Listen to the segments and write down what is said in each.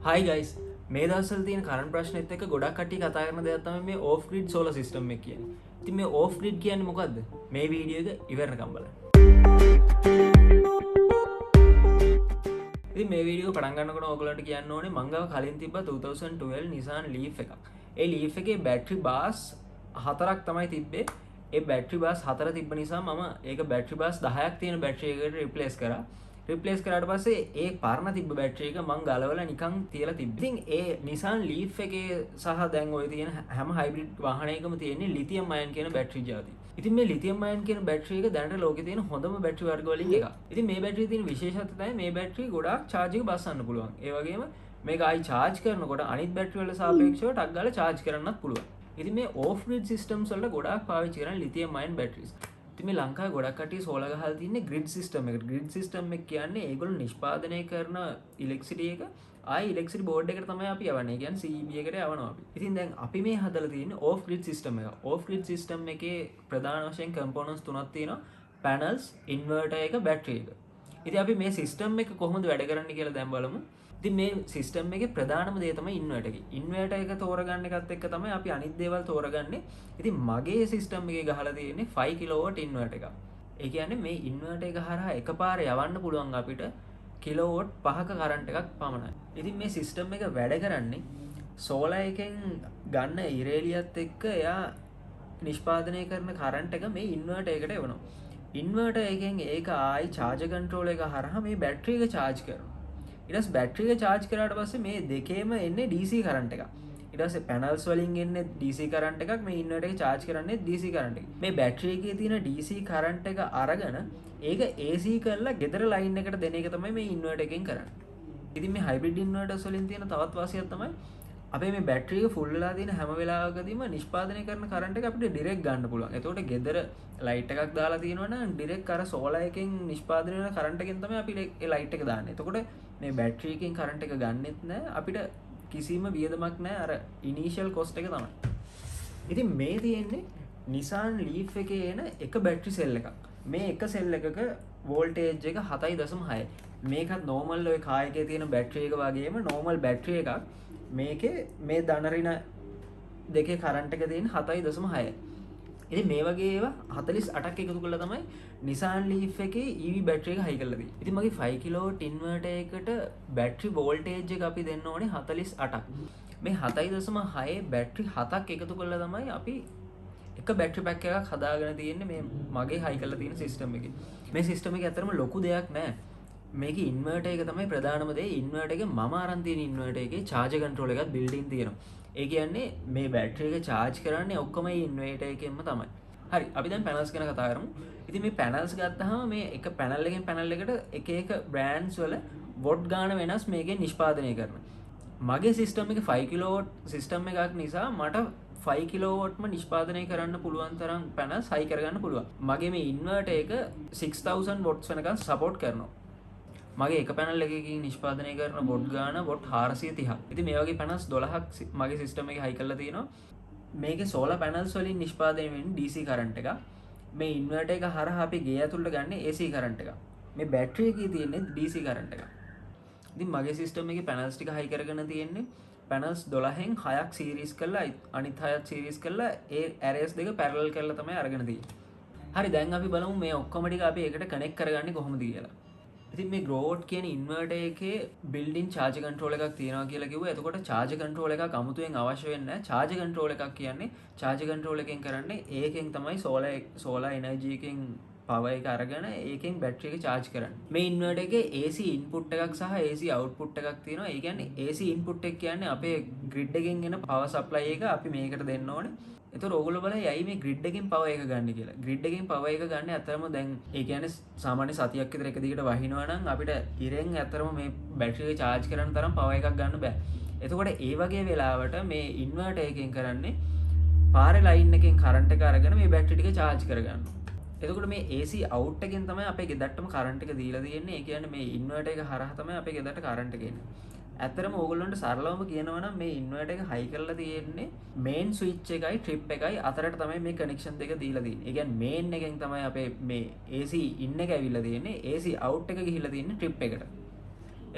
හයි guys මේ දවස්වල තියෙන කරන්ට් ප්‍රශ්නෙත් එක්ක ගොඩක් කට්ටිය කතා කරන දෙයක් තමයි මේ ඕෆ් ග්‍රිඩ් සෝලර් සිස්ටම් එක කියන්නේ. ඉතින් මේ ඕෆ් ග්‍රිඩ් කියන්නේ මොකද්ද? මේ වීඩියෝ එක ඉවරනකම් බලන්න. ඉතින් මේ වීඩියෝ පටන් ගන්නකොට ඔයගොල්ලන්ට කියන්න ඕනේ මං ගාව කලින් තිබ්බ 2012 Nissan Leaf එකක්. ඒ Leaf එකේ බැටරි බාස් 4ක් තමයි තිබ්බේ. ඒ බැටරි බාස් 4 තිබ්බ නිසා මම ඒක බැටරි බාස් 10ක් තියෙන බැටරි එකකට රිප්ලේස් කරා. රිප්ලේස් කරාට පස්සේ ඒ පරණ තිබ්බ බැටරි එක මං ගලවලා නිකන් තියලා තිබ්බා. ඉතින් ඒ Nissan Leaf එකේ සහ දැන් ඔය තියෙන හැම හයිබ්‍රිඩ් වාහනයකම තියෙන්නේ ලිතියම් අයන් කියන බැටරි ජාති. ඉතින් මේ ලිතියම් අයන් කියන බැටරි එක දැනට ලෝකේ තියෙන හොඳම බැටරි වර්ග වලින් එකක්. ඉතින් මේ බැටරියේ තියෙන විශේෂත්වය තමයි මේ බැටරි ගොඩාක් charge එක බස්සන්න පුළුවන්. ඒ වගේම මේක ආයි charge කරනකොට අනිත් බැටරි වලට සාපේක්ෂව ටක් ගාලා charge කරන්නත් පුළුවන්. ඉතින් මේ off grid systems වලට ගොඩාක් පාවිච්චි කරන ලිතියම් අයන් බැටරිස්. ඉතින් මේ ලංකාවේ ගොඩක් කට්ටිය සෝලර් ගහලා තින්නේ grid system එකට. grid system එක කියන්නේ ඒගොල්ලෝ නිෂ්පාදනය කරන electricity එක ආයි electricity board එකට තමයි අපි යවන්නේ. ඒ කියන්නේ CEB එකට යවනවා අපි. ඉතින් දැන් අපි මේ හදලා තියෙන්නේ off grid system එක. off grid system එකේ ප්‍රධාන වශයෙන් components තුනක් තියෙනවා. panels, inverter එක, battery එක. ඉතින් අපි මේ system එක කොහොමද වැඩ කරන්නේ කියලා දැන් බලමු. ඉතින් මේ සිස්ටම් එකේ ප්‍රධානම දේ තමයි ඉන්වර්ටර් එක. ඉන්වර්ටර් එක තෝරගන්න එකත් එක්ක තමයි අපි අනිත් දේවල් තෝරගන්නේ. ඉතින් මගේ සිස්ටම් එකේ ගහලා තියෙන්නේ 5 කිලෝවොට් ඉන්වර්ටර් එකක්. ඒ කියන්නේ මේ ඉන්වර්ටර් එක හරහා එකපාර යවන්න පුළුවන් අපිට කිලෝවොට් 5ක කරන්ට් එකක් පමණයි. ඉතින් මේ සිස්ටම් එක වැඩ කරන්නේ සෝලර් එකෙන් ගන්න ඉරේලියත් එක්ක එයා නිෂ්පාදනය කරන කරන්ට් එක මේ ඉන්වර්ටර් එකට එවනවා. ඉන්වර්ටර් එකෙන් ඒක ආයි charger control එක හරහා මේ බැටරි එක charge කරනවා. ඊට පස්සේ බැටරි එක charge කරාට පස්සේ මේ දෙකේම එන්නේ DC කරන්ට් එකක්. ඊට පස්සේ panels වලින් එන්නේ DC කරන්ට් එකක්, මේ ඉන්වර්ටර් එක charge කරන්නේ DC කරන්ට් එකක්. මේ බැටරි එකේ තියෙන DC කරන්ට් එක අරගෙන ඒක AC කරලා ගෙදර ලයින් එකට දෙන එක තමයි මේ ඉන්වර්ටර් එකෙන් කරන්නේ. ඉතින් මේ hybrid inverters වලින් තියෙන තවත් වාසියක් තමයි අපේ මේ බැටරි එක ෆුල් වෙලා තියෙන හැම වෙලාවකදීම නිෂ්පාදනය කරන කරන්ට් එක අපිට ඩිරෙක්ට් ගන්න පුළුවන්. එතකොට ගෙදර ලයිට් එකක් දාලා තියෙනවා නම් ඩිරෙක්ට් අර සෝලර් එකෙන් නිෂ්පාදනය වෙන කරන්ට් එකෙන් තමයි අපි ඒ ලයිට් එක දාන්නේ. එතකොට මේ බැටරි එකෙන් කරන්ට් එක ගන්නෙත් නැහැ. අපිට කිසිම වියදමක් නැහැ. අර ඉනිෂියල් කොස්ට් එක තමයි. ඉතින් මේ තියෙන්නේ Nissan Leaf එකේ එන එක බැටරි සෙල් එකක්. මේ එක සෙල් එකක වෝල්ටේජ් එක 7.6. මේකත් නෝමල් ඔය කාර් එකේ තියෙන බැටරි එක වගේම නෝමල් බැටරි එකක්. මේකේ මේ ධනරින දෙකේ කරන්ට් එක තියෙන 7.6. ඉතින් මේ වගේ ඒවා 48ක් එකතු කරලා තමයි Nissan Leaf එකේ EV බැටරි එක හයි කරලා තියෙන්නේ. ඉතින් මගේ 5 කිලෝවොට් ඉන්වර්ටර් එකකට බැටරි වෝල්ටේජ් එක අපි දෙන්න ඕනේ 48ක්. මේ 7.6 බැටරි 7ක් එකතු කරලා තමයි අපි එක බැටරි පැක් එකක් හදාගෙන තියෙන්නේ මේ මගේ හයි කරලා තියෙන සිස්ටම් එකේ. මේ සිස්ටම් එකේ ඇත්තටම ලොකු දෙයක් නැහැ. මේක ඉන්වර්ටර් එක තමයි ප්‍රධානම දේ. ඉන්වර්ටර් එක මම අරන් තියෙන ඉන්වර්ටර් එකේ charger control එකක් built in තියෙනවා. ඒ කියන්නේ මේ බැටරි එක charge කරන්නේ ඔක්කොම ඉන්වර්ටර් එකෙන්ම තමයි. හරි අපි දැන් panels ගැන කතා කරමු. ඉතින් මේ panels ගත්තාම මේ එක panel එකෙන් panel එකට එක එක brands වල watt ගාන වෙනස් මේකෙන් නිෂ්පාදනය කරනවා. මගේ system එක 5 kilowatt system එකක් නිසා මට 5 කිලෝවොට්ම නිෂ්පාදනය කරන්න පුළුවන් තරම් panels high කරගන්න පුළුවන්. මගේ මේ ඉන්වර්ටර් එක 6000 watts වෙනකන් support කරනවා. මගේ එක පැනල් එකකින් නිෂ්පාදනය කරන වොට් ගාන වොට් 430ක්. ඉතින් මේ වගේ පැනල්ස් 12ක් මගේ සිස්ටම් එකේ හයි කරලා තියෙනවා. මේකේ සෝලර් පැනල්ස් වලින් නිෂ්පාදනය වෙන DC කරන්ට් එක. මේ ඉන්වර්ටර් එක හරහා අපි ගේ ඇතුළට ගන්න AC කරන්ට් එක. මේ බැටරි එකේ තියෙන්නේ DC කරන්ට් එක. ඉතින් මගේ සිස්ටම් එකේ පැනල්ස් ටික හයි කරගෙන තියෙන්නේ පැනල්ස් 12න් 6ක් සීරීස් කරලා අනිත් 6ක් සීරීස් කරලා ඒ ඇරේස් දෙක පැරලල් කරලා තමයි අරගෙන තියෙන්නේ. හරි දැන් අපි බලමු මේ ඔක්කොම ටික අපි එකට කනෙක්ට් කරගන්නේ කොහොමද කියලා. ඉතින් මේ ග්‍රෝවොට් කියන ඉන්වර්ටර් එකේ built-in charger control එකක් තියෙනවා කියලා කිව්වා. එතකොට charger control එකක් අමුතුවෙන් අවශ්‍ය වෙන්නේ නැහැ. charger control එකක් කියන්නේ charger control එකෙන් කරන්නේ ඒකෙන් තමයි solar energy එකෙන් power එක අරගෙන ඒකෙන් battery එක charge කරන්නේ. මේ ඉන්වර්ටර් එකේ AC input එකක් සහ AC output එකක් තියෙනවා. ඒ කියන්නේ AC input එක කියන්නේ අපේ grid එකෙන් එන power supply එක අපි මේකට දෙන්න ඕනේ. එතකොට ඕගොල්ලෝ බලයි ඇයි මේ grid එකෙන් power එක ගන්න කියලා. grid එකෙන් power එක ගන්න ඇත්තටම දැන් ඒ කියන්නේ සාමාන්‍ය සතියක් විතර එක දිගට වහිනවා නම් අපිට ඉරෙන් ඇත්තටම මේ බැටරි එක charge කරන්න තරම් power එකක් ගන්න බෑ. එතකොට ඒ වගේ වෙලාවට මේ ඉන්වර්ටර් එකෙන් කරන්නේ පාරේ line එකෙන් current එක අරගෙන මේ බැටරි ටික charge කරගන්නවා. එතකොට මේ AC out එකෙන් තමයි අපේ ගෙදරටම current එක දීලා තියෙන්නේ. ඒ කියන්නේ මේ ඉන්වර්ටර් එක හරහා තමයි අපේ ගෙදරට current එක එන්නේ. ඇත්තටම ඕගොල්ලන්ට සරලවම කියනවා නම් මේ ඉන්වර්ටර් එක හයි කරලා තියෙන්නේ මේන් ස්විච් එකයි ට්‍රිප් එකයි අතරට තමයි මේ කනෙක්ෂන් දෙක දීලා තියෙන්නේ. ඒ කියන්නේ මේන් එකෙන් තමයි අපේ මේ AC ඉන් එක ඇවිල්ලා තියෙන්නේ. AC out එක ගිහිල්ලා තියෙන්නේ ට්‍රිප් එකට.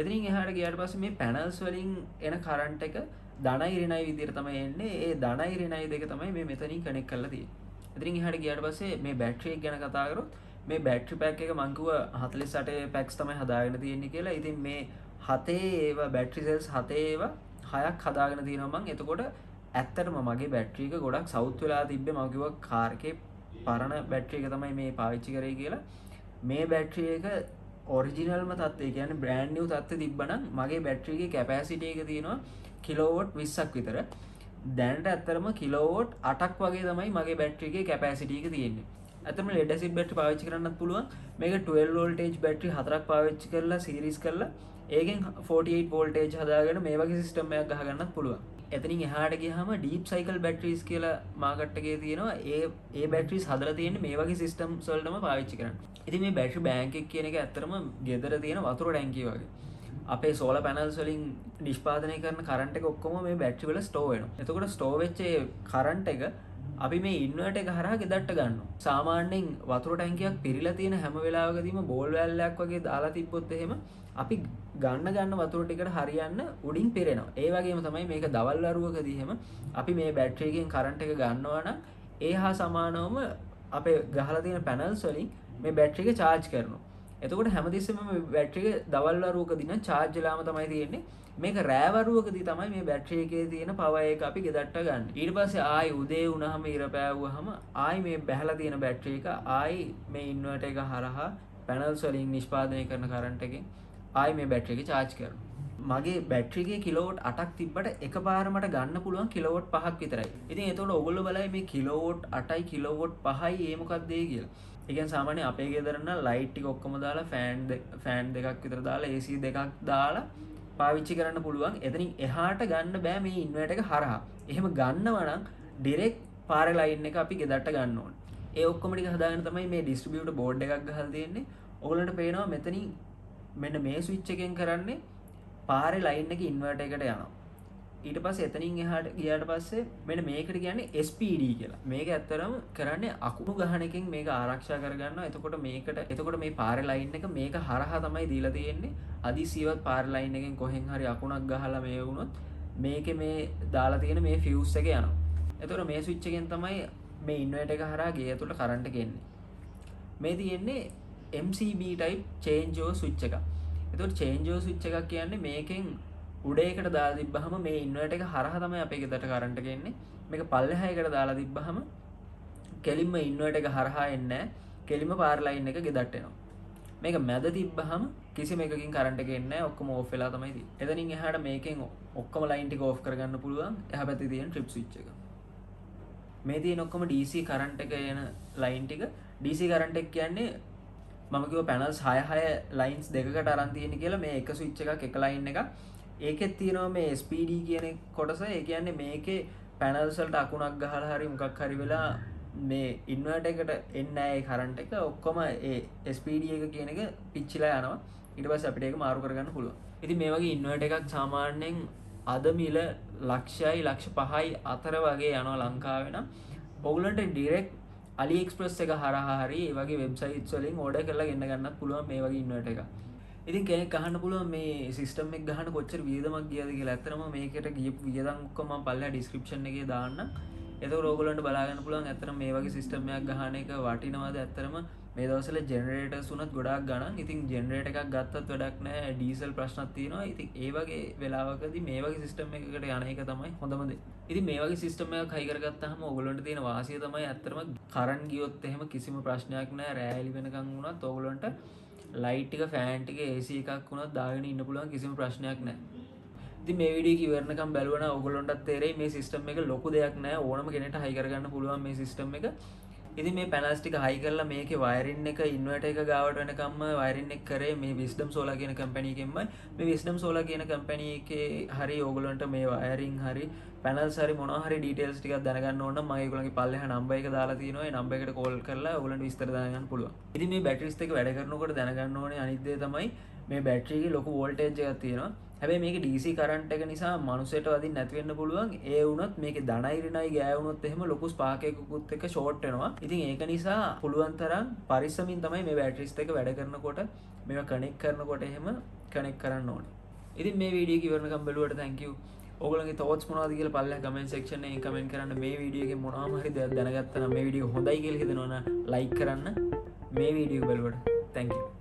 එතින් එහාට ගියාට පස්සේ මේ පැනල්ස් වලින් එන කරන්ට් එක ධනයි ඍණයි විදිහට තමයි එන්නේ. ඒ ධනයි ඍණයි දෙක තමයි මේ මෙතනින් කනෙක්ට් කරලා තියෙන්නේ. ඉතින් එහාට ගියාට පස්සේ මේ බැටරි එක ගැන කතා කරොත් මේ බැටරි පැක් එක මං කිව්වා 48 පැක්ස් තමයි හදාගෙන තියෙන්නේ කියලා. ඉතින් මේ 7 ඒවා බැටරි සෙල්ස් 7 ඒවා 6ක් හදාගෙන තියෙනවා මං. එතකොට ඇත්තටම මගේ බැටරි එක ගොඩක් සවුත් වෙලා තිබ්බේ. මම කිව්වා කාර් එකේ පරණ බැටරි එක තමයි මේ පාවිච්චි කරේ කියලා. මේ බැටරි එක ඔරිජිනල්ම තත්ත්වය කියන්නේ බ්‍රෑන්ඩ් නිව් තත්ත්වෙ තිබ්බනම් මගේ බැටරි එකේ කැපැසිටි එක තියෙනවා කිලෝවොට් 20ක් විතර. දැනට ඇත්තටම කිලෝවොට් 8ක් වගේ තමයි මගේ බැටරි එකේ කැපැසිටි එක තියෙන්නේ. ඇත්තටම lead acid බැටරි පාවිච්චි කරන්නත් පුළුවන්. මේක 12 voltage බැටරි 4ක් පාවිච්චි කරලා සීරීස් කරලා ඒකෙන් 48 voltage හදාගෙන මේ වගේ සිස්ටම් එකක් ගහගන්නත් පුළුවන්. එතනින් එහාට ගියාම deep cycle batteries කියලා මාකට් එකේ තියෙනවා. ඒ batteries හදලා තියෙන්නේ මේ වගේ systems වලටම පාවිච්චි කරන්න. ඉතින් මේ battery bank එක කියන එක ඇත්තටම ගෙදර තියෙන වතුර ටැංකිය වගේ. අපේ solar panels වලින් නිෂ්පාදනය කරන current එක ඔක්කොම මේ battery වල store වෙනවා. එතකොට store වෙච්ච ඒ current එක අපි මේ ඉන්වර්ටර් එක හරහා ගෙදරට ගන්නවා. සාමාන්‍යයෙන් වතුර ටැංකියක් පිරීලා තියෙන හැම වෙලාවකදීම බෝල් වැල්ලයක් වගේ දාලා තිබ්බොත් එහෙම අපි ගන්න වතුර ටිකට හරියන්න උඩින් පිරෙනවා. ඒ වගේම තමයි මේක දවල් වරුවකදී එහෙම අපි මේ බැටරි එකෙන් කරන්ට් එක ගන්නවා නම් ඒ හා සමානවම අපේ ගහලා තියෙන පැනල්ස් වලින් මේ බැටරි එක charge කරනවා. එතකොට හැමතිස්සෙම මේ බැටරි එක දවල් වරුවකදී නම් charge වෙලාම තමයි තියෙන්නේ. මේක රෑ වරුවකදී තමයි මේ බැටරි එකේ තියෙන power එක අපි ගෙදරට ගන්න. ඊට පස්සේ ආයි උදේ වුණාම ඉර පෑවුවාම ආයි මේ බැහැලා තියෙන බැටරි එක ආයි මේ ඉන්වර්ටර් එක හරහා පැනල්ස් වලින් නිෂ්පාදනය කරන කරන්ට් එකෙන් ආයි මේ බැටරි එක charge කරනවා. මගේ බැටරි එකේ කිලෝවොට් 8ක් තිබ්බට එකපාරට මට ගන්න පුළුවන් කිලෝවොට් 5ක් විතරයි. ඉතින් එතකොට ඔයගොල්ලෝ බලයි මේ කිලෝවොට් 8යි කිලෝවොට් 5යි ඒ මොකක්ද ඒ කියලා. ඒ කියන්නේ සාමාන්‍ය අපේ ගෙදර නම් ලයිට් ටික ඔක්කොම දාලා ෆෑන් දෙකක් විතර දාලා AC දෙකක් දාලා පාවිච්චි කරන්න පුළුවන්. එතනින් එහාට ගන්න බෑ මේ ඉන්වර්ටර් එක හරහා. එහෙම ගන්නවා නම් ඩිරෙක්ට් පාරේ ලයින් එක අපි ගෙදරට ගන්න ඕනේ. ඒ ඔක්කොම ටික හදාගෙන තමයි මේ ඩිස්ට්‍රිබියුටර් බෝඩ් එකක් ගහලා තියෙන්නේ. ඔයගොල්ලන්ට පේනවා මෙතනින් මෙන්න මේ ස්විච් එකෙන් කරන්නේ පාරේ ලයින් එක ඉන්වර්ටර් එකට යනවා. ඊට පස්සේ එතනින් එහාට ගියාට පස්සේ මෙන්න මේකට කියන්නේ SPD කියලා. මේක ඇත්තරම කරන්නේ අකුණු ගහන එකෙන් මේක ආරක්ෂා කරගන්නවා. එතකොට මේ පාරේ ලයින් එක මේක හරහා තමයි දීලා තියෙන්නේ. අදිසියවත් පාරේ ලයින් එකෙන් කොහෙන් හරි අකුණක් ගහලා මේ වුණොත් මේකේ මේ දාලා තියෙන මේ ෆියුස් එක යනවා. එතකොට මේ ස්විච් එකෙන් තමයි මේ ඉන්වර්ටර් එක හරහා ගේ ඇතුළට කරන්ට් එක එන්නේ. මේ තියෙන්නේ MCB type change over switch එකක්. එතකොට change over switch එකක් කියන්නේ මේකෙන් උඩේකට දාලා තිබ්බහම මේ ඉන්වර්ටර් එක හරහා තමයි අපේ ගෙදරට කරන්ට් එක එන්නේ. මේක පල්ලෙහායකට දාලා තිබ්බහම කෙලින්ම ඉන්වර්ටර් එක හරහා එන්නේ නැහැ. කෙලින්ම පාර ලයින් එක ගෙදරට එනවා. මේක මැද තිබ්බහම කිසිම එකකින් කරන්ට් එක එන්නේ නැහැ. ඔක්කොම ඕෆ් වෙලා තමයි තියෙන්නේ. එතනින් එහාට මේකෙන් ඔක්කොම ලයින් ටික ඕෆ් කරගන්න පුළුවන්. එහා පැත්තේ තියෙන ට්‍රිප් ස්විච් එක. මේ තියෙන ඔක්කොම DC කරන්ට් එක එන ලයින් ටික. DC කරන්ට් එක කියන්නේ මම කිව්ව පැනල්ස් 6 ලයින්ස් දෙකකට අරන් තියෙන කියලා. මේ එක ස්විච් එකක් එක ලයින් එකක්. ඒකෙත් තියෙනවා මේ SPD කියන කොටස. ඒ කියන්නේ මේකේ පැනල්ස් වලට අකුණක් ගහලා හරි මොකක් හරි වෙලා මේ ඉන්වර්ටර් එකට එන්නේ නැහැ ඒ කරන්ට් එක. ඔක්කොම ඒ SPD එක කියන එක පිච්චිලා යනවා. ඊට පස්සේ අපිට ඒක මාරු කරගන්න පුළුවන්. ඉතින් මේ වගේ ඉන්වර්ටර් එකක් සාමාන්‍යයෙන් අද මිල ලක්ෂයයි ලක්ෂ 5යි අතර වගේ යනවා ලංකාවේ නම්. ඔයගලන්ට ඩිරෙක්ට් AliExpress එක හරහා හරි ඒ වගේ වෙබ්සයිට්ස් වලින් ඕඩර් කරලා ගෙන්න ගන්නත් පුළුවන් මේ වගේ ඉන්වර්ටර් එකක්. ඉතින් කෙනෙක් අහන්න පුළුවන් මේ සිස්ටම් එක ගහන්න කොච්චර වියදමක් ගියද කියලා. ඇත්තටම මේකට ගියපු වියදම් ඔක්කොම මම පල්ලෙහා ඩිස්ක්‍රිප්ෂන් එකේ දාන්නම්. එතකොට ඕගොල්ලන්ට බලා ගන්න පුළුවන් ඇත්තටම මේ වගේ සිස්ටම් එකක් ගහන එක වටිනවද. ඇත්තටම මේ දවස්වල ජෙනරේටර්ස් උනත් ගොඩාක් ගණන්. ඉතින් ජෙනරේටර් එකක් ගත්තත් වැඩක් නැහැ. ඩීසල් ප්‍රශ්නක් තියෙනවා. ඉතින් ඒ වගේ වෙලාවකදී මේ වගේ සිස්ටම් එකකට යන එක තමයි හොඳම දේ. ඉතින් මේ වගේ සිස්ටම් එකක් හයි කරගත්තාම ඕගොල්ලන්ට තියෙන වාසිය තමයි ඇත්තටම කරන්ට් ගියොත් එහෙම කිසිම ප්‍රශ්නයක් නැහැ. රෑ එළි වෙනකන් වුණත් ඕගොල්ලන්ට ලයිට් එක ෆෑන් ටික AC එකක් වුණත් දාගෙන ඉන්න පුළුවන්. කිසිම ප්‍රශ්නයක් නැහැ. ඉතින් මේ වීඩියෝ එක ඉවරනකම් බැලුවා නම් ඕගොල්ලන්ටත් තේරෙයි මේ සිස්ටම් එක ලොකු දෙයක් නෑ. ඕනම කෙනෙක්ට හයි කරගන්න පුළුවන් මේ සිස්ටම් එක. ඉතින් මේ පැනල්ස් ටික හයි කරලා මේකේ වයරින් එක ඉන්වර්ටර් එක ගාවට වෙනකම්ම වයරින් එක කරේ මේ Wisdom Solar කියන කම්පැනි එකෙන්මයි. මේ Wisdom Solar කියන කම්පැනි එකේ හරි ඕගොල්ලන්ට මේ වයරින් හරි පැනල්ස් හරි මොනවා හරි ඩීටේල්ස් ටිකක් දැනගන්න ඕන නම් මම ඒගොල්ලන්ගේ පල්ලෙහා නම්බර් එක දාලා තියෙනවා. ඒ නම්බර් එකට කෝල් කරලා ඕගොල්ලන්ට විස්තර දැනගන්න පුළුවන්. ඉතින් මේ බැටරිස් දෙක වැඩ කරනකොට දැනගන්න ඕනේ අනිත් දේ තමයි මේ බැටරි එකේ ලොකු වෝල්ටේජ් එකක් තියෙනවා. හැබැයි මේක DC කරන්ට් එක නිසා මනුස්සයට වදින්න නැති වෙන්න පුළුවන්. ඒ වුණත් මේකේ ධනයි ඍණයි ගෑවුනොත් එහෙම ලොකු ස්පාක් එකකුත් එක්ක ෂෝට් වෙනවා. ඉතින් ඒක නිසා පුළුවන් තරම් පරිස්සමින් තමයි මේ බැටරිස් දෙක වැඩ කරනකොට මේවා කනෙක්ට් කරනකොට එහෙම කනෙක්ට් කරන්න ඕනේ. ඉතින් මේ වීඩියෝ එක ඉවරනකම් බලුවට thank you. ඔයගොල්ලන්ගේ thoughts මොනවද කියලා පල්ලෙහා comment section එකේ comment කරන්න. මේ වීඩියෝ එකේ මොනවාම හරි දෙයක් දැනගත්තා නම් මේ වීඩියෝ හොඳයි කියලා හිතනවනම් like කරන්න. මේ වීඩියෝ බලුවට thank you.